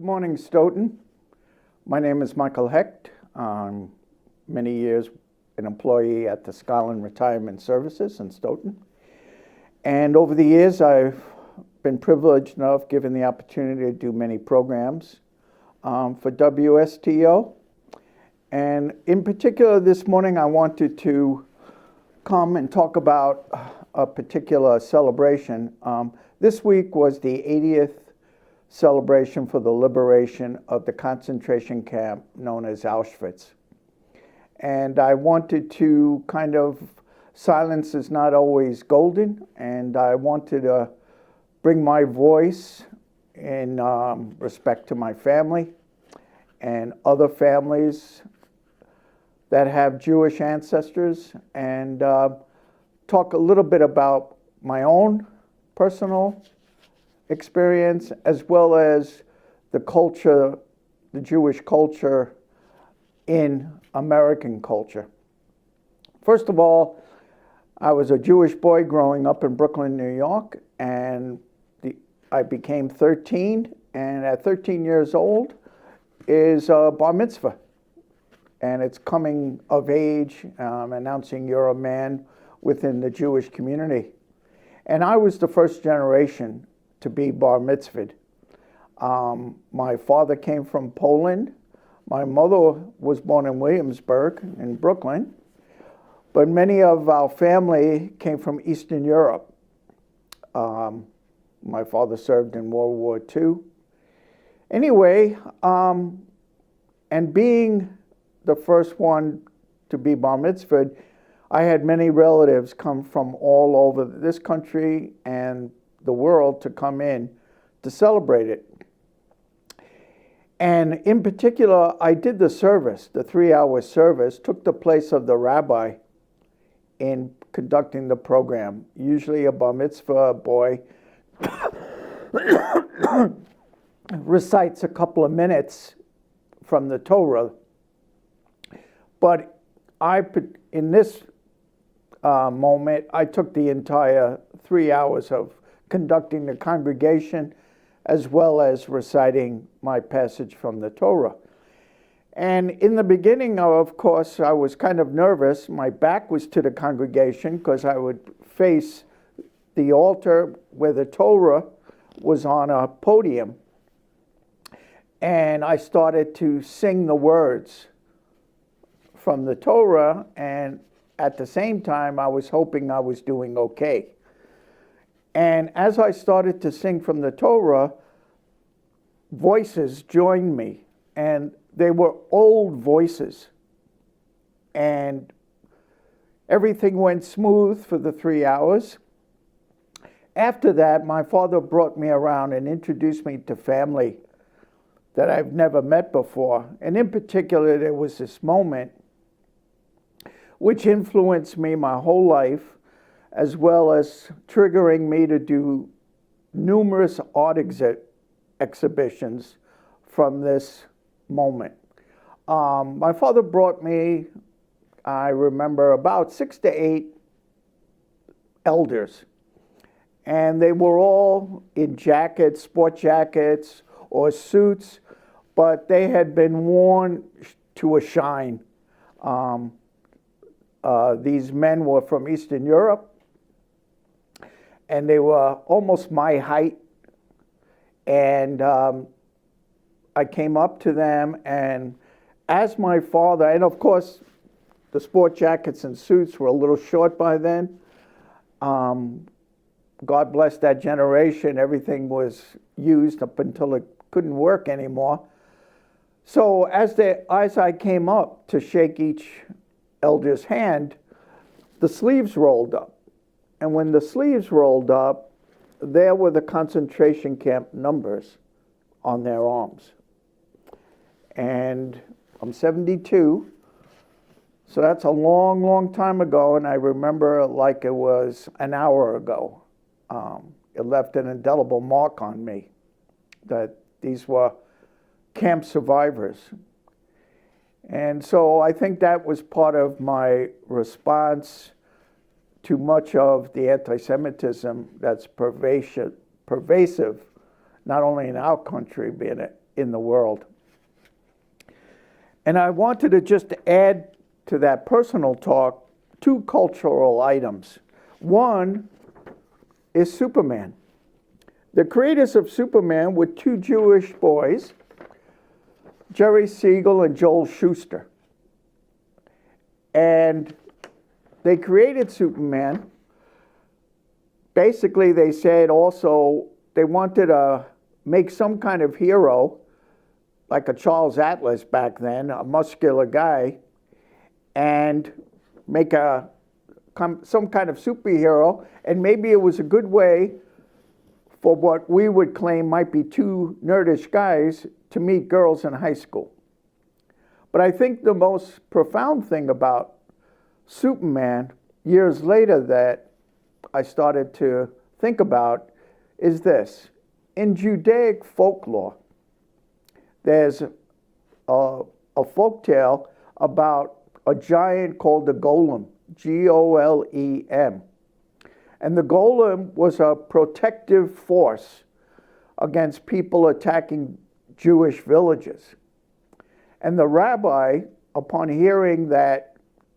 Good morning, Stoughton. My name is Michael Hecht. I'm many years an employee at the Scotland Retirement Services in Stoughton. And over the years, I've been privileged enough, given the opportunity to do many programs for WSTO. And in particular, this morning, I wanted to come and talk about a particular celebration. This week was the 80th celebration for the liberation of the concentration camp known as Auschwitz. And I wanted to silence is not always golden, and I wanted to bring my voice in respect to my family and other families that have Jewish ancestors, and talk a little bit about my own personal experience, as well as the culture, the Jewish culture in American culture. First of all, I was a Jewish boy growing up in Brooklyn, New York, and I became 13, and at 13 years old is a bar mitzvah. And it's coming of age, announcing you're a man within the Jewish community. And I was the first generation to be bar mitzvahed. My father came from Poland. My mother was born in Williamsburg in Brooklyn. But many of our family came from Eastern Europe. My father served in World War II. Anyway, and being the first one to be bar mitzvahed, I had many relatives come from all over this country and the world to come in to celebrate it. And in particular, I did the service, the 3-hour service, took the place of the rabbi in conducting the program. Usually a bar mitzvah boy recites a couple of minutes from the Torah. But in this moment, I took the entire 3 hours of conducting the congregation, as well as reciting my passage from the Torah. And in the beginning, of course, I was kind of nervous. My back was to the congregation because I would face the altar where the Torah was on a podium. And I started to sing the words from the Torah, and at the same time, I was hoping I was doing okay. And as I started to sing from the Torah, voices joined me, and they were old voices. And everything went smooth for the 3 hours. After that, my father brought me around and introduced me to family that I've never met before. And in particular, there was this moment which influenced me my whole life, as well as triggering me to do numerous art exhibitions from this moment. My father brought me, I remember, about 6 to 8 elders. And they were all in jackets, sport jackets, or suits, but they had been worn to a shine. These men were from Eastern Europe, and they were almost my height. And I came up to them, and as my father, and of course, the sport jackets and suits were a little short by then. God bless that generation. Everything was used up until it couldn't work anymore. So as I came up to shake each elder's hand, the sleeves rolled up. And when the sleeves rolled up, there were the concentration camp numbers on their arms. And I'm 72, so that's a long, long time ago, and I remember like it was an hour ago. It left an indelible mark on me that these were camp survivors. And so I think that was part of my response to much of the anti-Semitism that's pervasive, not only in our country, but in the world. And I wanted to just add to that personal talk 2 cultural items. One is Superman. The creators of Superman were 2 Jewish boys, Jerry Siegel and Joel Shuster. And they created Superman. Basically, they said also they wanted to make some kind of hero, like a Charles Atlas back then, a muscular guy, and make some kind of superhero. And maybe it was a good way for what we would claim might be 2 nerdish guys to meet girls in high school. But I think the most profound thing about Superman, years later, that I started to think about is this. In Judaic folklore, there's a folktale about a giant called the Golem, Golem. And the Golem was a protective force against people attacking Jewish villages. And the rabbi, upon hearing that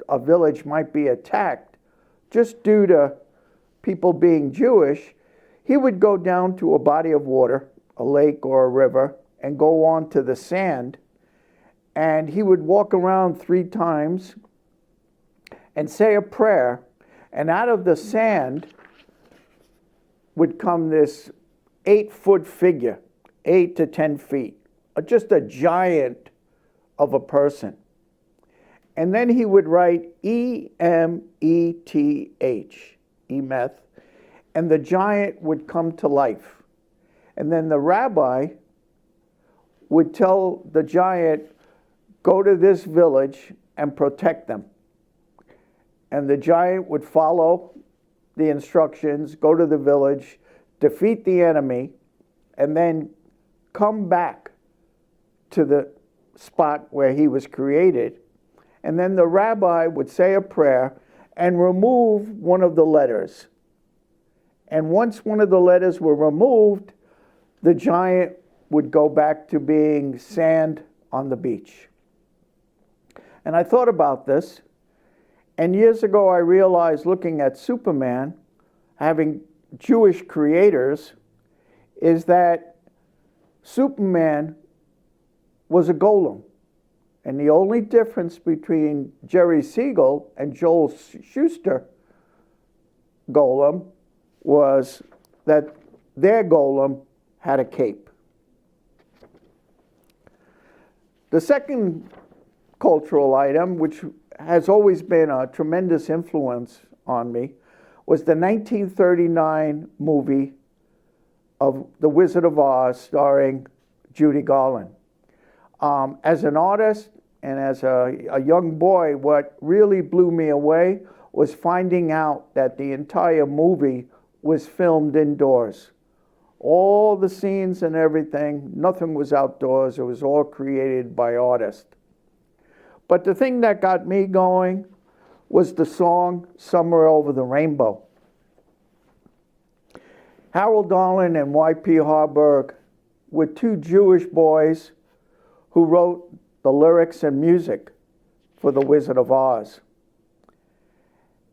a village might be attacked, just due to people being Jewish, he would go down to a body of water, a lake or a river, and go on to the sand, and he would walk around 3 times and say a prayer, and out of the sand would come this 8-foot figure, 8 to 10 feet, just a giant of a person. And then he would write E-M-E-T-H, Emeth, and the giant would come to life. And then the rabbi would tell the giant, go to this village and protect them. And the giant would follow the instructions, go to the village, defeat the enemy, and then come back to the spot where he was created. And then the rabbi would say a prayer and remove one of the letters. And once one of the letters were removed, the giant would go back to being sand on the beach. And I thought about this, and years ago I realized, looking at Superman, having Jewish creators, is that Superman was a golem. And the only difference between Jerry Siegel and Joel Shuster golem was that their golem had a cape. The second cultural item, which has always been a tremendous influence on me, was the 1939 movie of The Wizard of Oz starring Judy Garland. As an artist and as a young boy, what really blew me away was finding out that the entire movie was filmed indoors. All the scenes and everything, nothing was outdoors. It was all created by artists. But the thing that got me going was the song Somewhere Over the Rainbow. Harold Darlin and Y.P. Harburg were 2 Jewish boys who wrote the lyrics and music for The Wizard of Oz.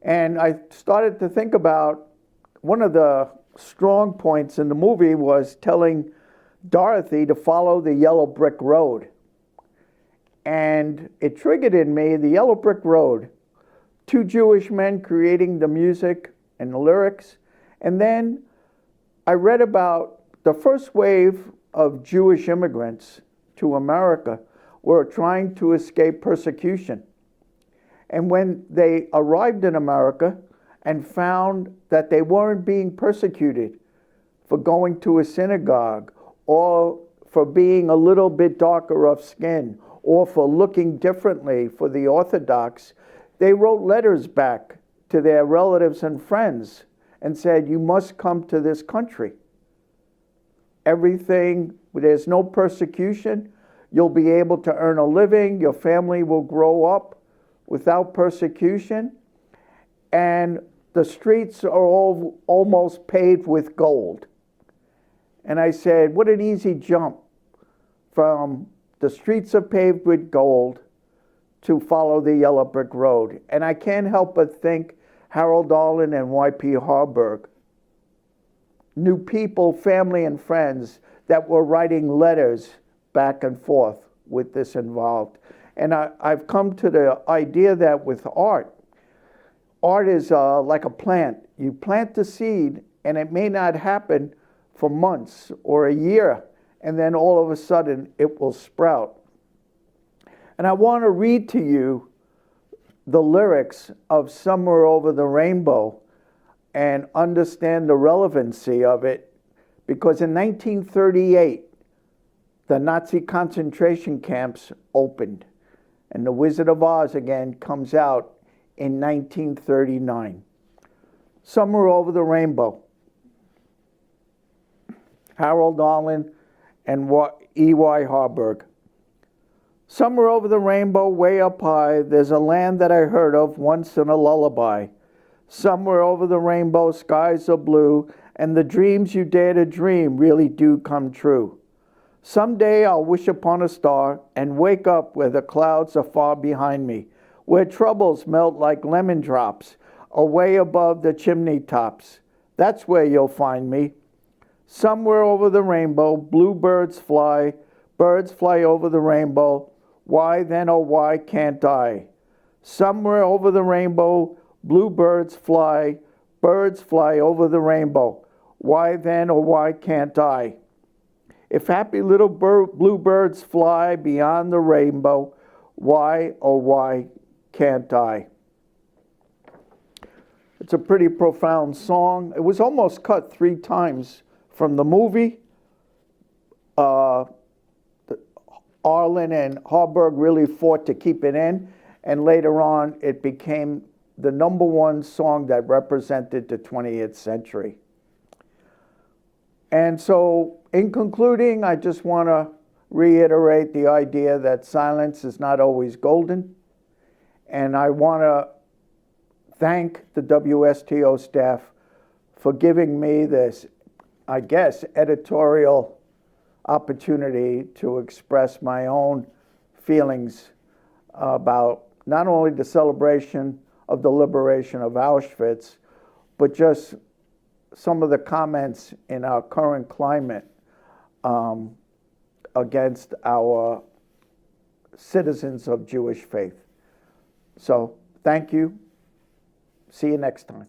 And I started to think about one of the strong points in the movie was telling Dorothy to follow the yellow brick road. And it triggered in me the yellow brick road, 2 Jewish men creating the music and the lyrics. And then I read about the first wave of Jewish immigrants to America were trying to escape persecution. And when they arrived in America and found that they weren't being persecuted for going to a synagogue or for being a little bit darker of skin or for looking differently for the Orthodox, they wrote letters back to their relatives and friends and said, you must come to this country. There's no persecution. You'll be able to earn a living. Your family will grow up without persecution. And the streets are all almost paved with gold. And I said, what an easy jump from the streets are paved with gold to follow the yellow brick road. And I can't help but think Harold Darlin and Y.P. Harburg knew people, family, and friends that were writing letters back and forth with this involved. And I've come to the idea that with art is like a plant. You plant the seed, and it may not happen for months or a year, and then all of a sudden it will sprout. And I want to read to you the lyrics of Somewhere Over the Rainbow and understand the relevancy of it, because in 1938, the Nazi concentration camps opened, and The Wizard of Oz again comes out in 1939. Somewhere Over the Rainbow. Harold Darlin and E.Y. Harburg. Somewhere over the rainbow, way up high, there's a land that I heard of once in a lullaby. Somewhere over the rainbow, skies are blue, and the dreams you dare to dream really do come true. Someday I'll wish upon a star and wake up where the clouds are far behind me, where troubles melt like lemon drops, away above the chimney tops. That's where you'll find me. Somewhere over the rainbow, bluebirds fly, birds fly over the rainbow. Why then, oh why can't I? Somewhere over the rainbow, bluebirds fly, birds fly over the rainbow. Why then, oh why can't I? If happy little bluebirds fly beyond the rainbow, why, oh why can't I? It's a pretty profound song. It was almost cut 3 times from the movie. Arlen and Harburg really fought to keep it in, and later on it became the #1 song that represented the 20th century. And so, in concluding, I just want to reiterate the idea that silence is not always golden, and I want to thank the WSTO staff for giving me this, I guess, editorial opportunity to express my own feelings about not only the celebration of the liberation of Auschwitz, but just some of the comments in our current climate against our citizens of Jewish faith. So, thank you. See you next time.